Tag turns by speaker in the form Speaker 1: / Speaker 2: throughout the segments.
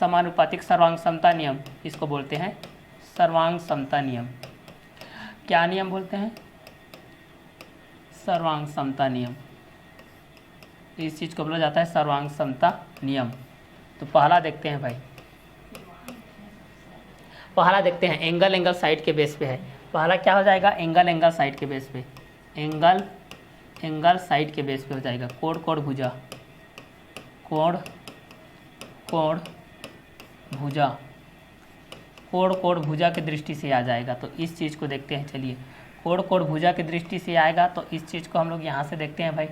Speaker 1: समानुपातिक सर्वांग समता नियम, इसको बोलते हैं सर्वांग समता नियम। क्या नियम बोलते हैं? सर्वांग समता नियम। इस चीज़ को बोला जाता है सर्वांग समता नियम। तो पहला देखते हैं भाई, पहला देखते हैं एंगल एंगल साइड के बेस पे है। पहला क्या हो जाएगा? एंगल एंगल साइड के बेस पे, एंगल एंगल साइड के बेस पे हो जाएगा। कोण कोण भुजा, कोण कोण भुजा, कोण कोण भुजा की दृष्टि से आ जाएगा। तो इस चीज़ को देखते हैं। चलिए, कोण कोण भुजा की दृष्टि से आएगा तो इस चीज़ को हम लोग यहाँ से देखते हैं भाई।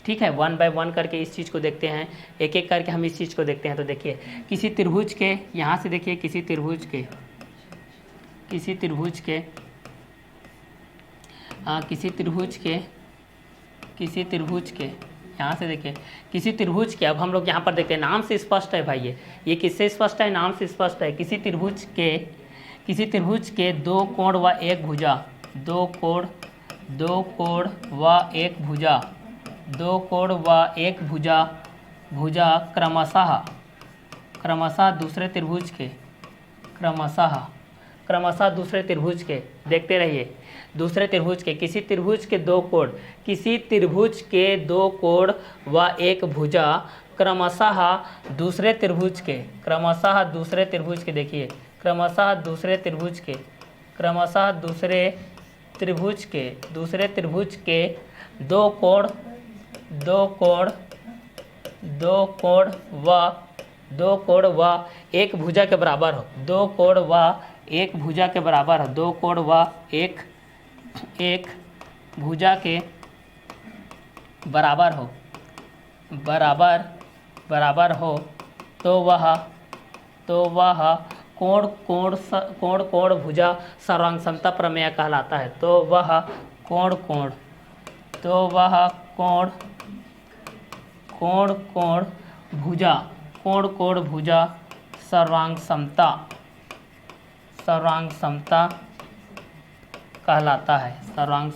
Speaker 1: ठीक है, 1 बाय 1 करके इस चीज़ को देखते हैं, एक एक करके हम इस चीज़ को देखते हैं। तो देखिए, किसी त्रिभुज के, यहाँ से देखिए किसी त्रिभुज के यहाँ से देखिए किसी त्रिभुज के, अब हम लोग यहाँ पर देखते हैं, नाम से स्पष्ट है भाई, ये किससे स्पष्ट है? नाम से स्पष्ट है। किसी त्रिभुज के दो कोण व एक भुजा, दो कोण व एक भुजा, दो कोण व एक भुजा क्रमशः दूसरे त्रिभुज के, क्रमशः दूसरे त्रिभुज के, देखते रहिए, दूसरे त्रिभुज के, किसी त्रिभुज के दो कोण व एक भुजा क्रमशः दूसरे त्रिभुज के, देखिए क्रमशः दूसरे त्रिभुज के दो कोण व एक भुजा के बराबर हो, दो कोण व एक भुजा के बराबर हो, दो कोण व एक भुजा के बराबर हो, तो वह कोण कोण भुजा सर्वांग समता प्रमेय कहलाता है। तो वह कोण भुजा सर्वांग समता कहलाता है, सर्वांग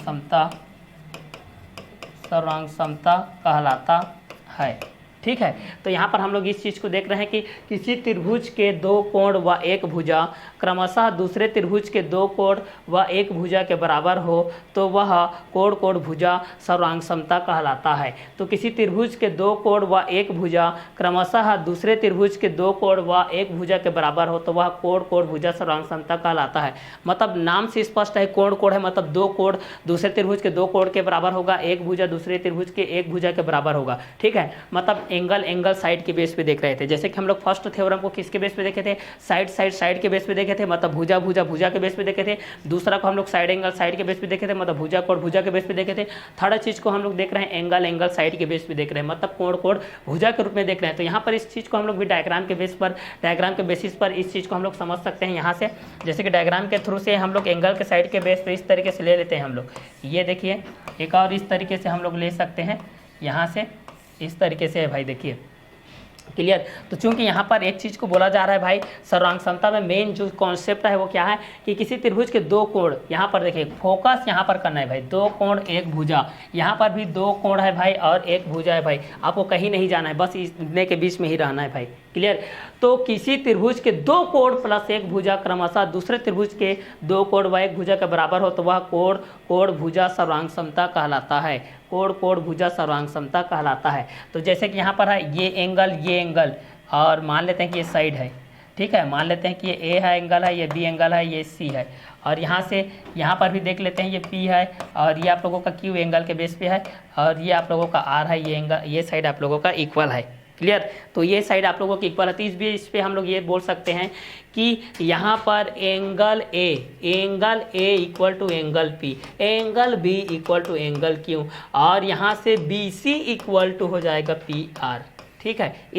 Speaker 1: समता कहलाता है। ठीक है, तो यहाँ पर हम लोग इस चीज़ को देख रहे हैं कि किसी त्रिभुज के दो कोण व एक भुजा क्रमशः दूसरे त्रिभुज के दो कोण व एक भुजा के बराबर हो, तो वह कोण कोण भुजा सर्वांग समता कहलाता है। तो किसी त्रिभुज के दो कोण व एक भुजा क्रमशः दूसरे त्रिभुज के दो कोण व एक भुजा के बराबर हो, तो वह कोण कोण भुजा सर्वांग समता कहलाता है। मतलब नाम से स्पष्ट है, कोण कोण है मतलब दो कोण दूसरे त्रिभुज के दो कोण के बराबर होगा, एक भुजा दूसरे त्रिभुज के एक भुजा के बराबर होगा। ठीक है, मतलब एंगल साइड के बेस पे देख रहे थे। जैसे कि हम लोग फर्स्ट थ्योरम को किसके बेस पे देखे थे? साइड के बेस पे देखे थे, मतलब भुजा के बेस पे देखे थे। दूसरा को हम लोग साइड एंगल साइड के बेस पे देखे थे, मतलब भुजा कोण भुजा के बेस पे देखे थे। थर्ड चीज को हम लोग देख रहे हैं एंगल साइड के बेस पे देख रहे हैं, मतलब कोण कोण भुजा के रूप में देख रहे हैं। तो यहाँ पर इस चीज को हम लोग भी डायग्राम के बेसिस पर इस चीज को हम लोग समझ सकते हैं। यहाँ से जैसे कि डायग्राम के थ्रू से हम लोग एंगल के साइड के बेस पे इस तरीके से ले लेते हैं हम लोग। ये देखिए, एक और इस तरीके से हम लोग ले सकते हैं, यहाँ से इस तरीके से है भाई, देखिए क्लियर। तो चूंकि यहाँ पर एक चीज़ को बोला जा रहा है भाई, सर्वांग समता में मेन जो कॉन्सेप्ट है वो क्या है कि किसी त्रिभुज के दो कोण, यहाँ पर देखिए फोकस यहाँ पर करना है भाई, दो कोण एक भुजा, यहाँ पर भी दो कोण है भाई और एक भुजा है भाई, आपको कहीं नहीं जाना है, बस इतने के बीच में ही रहना है भाई, क्लियर। तो किसी त्रिभुज के दो कोण प्लस एक भुजा क्रमशः दूसरे त्रिभुज के दो कोण व एक भुजा के बराबर हो, तो वह कोण कोण भुजा सर्वांग समता कहलाता है, कोण कोण भुजा सर्वांग समता कहलाता है। तो जैसे कि यहाँ पर है ये एंगल और मान लेते हैं कि ये साइड है, ठीक है, मान लेते हैं कि ये ए है एंगल है, ये बी एंगल है, ये सी है, और यहाँ से यहाँ पर भी देख लेते हैं ये पी है और ये आप लोगों का क्यू एंगल के बेस पे है, और ये आप लोगों का आर है, ये एंगल ये साइड आप लोगों का इक्वल है, क्लियर। तो ये साइड आप लोगों की इक्वल है। तो इस पे हम लोग ये बोल सकते हैं कि यहाँ पर angle A equal to angle P, angle B equal to angle Q, और यहाँ से बी सी इक्वल टू हो जाएगा पी आर, ठीक है।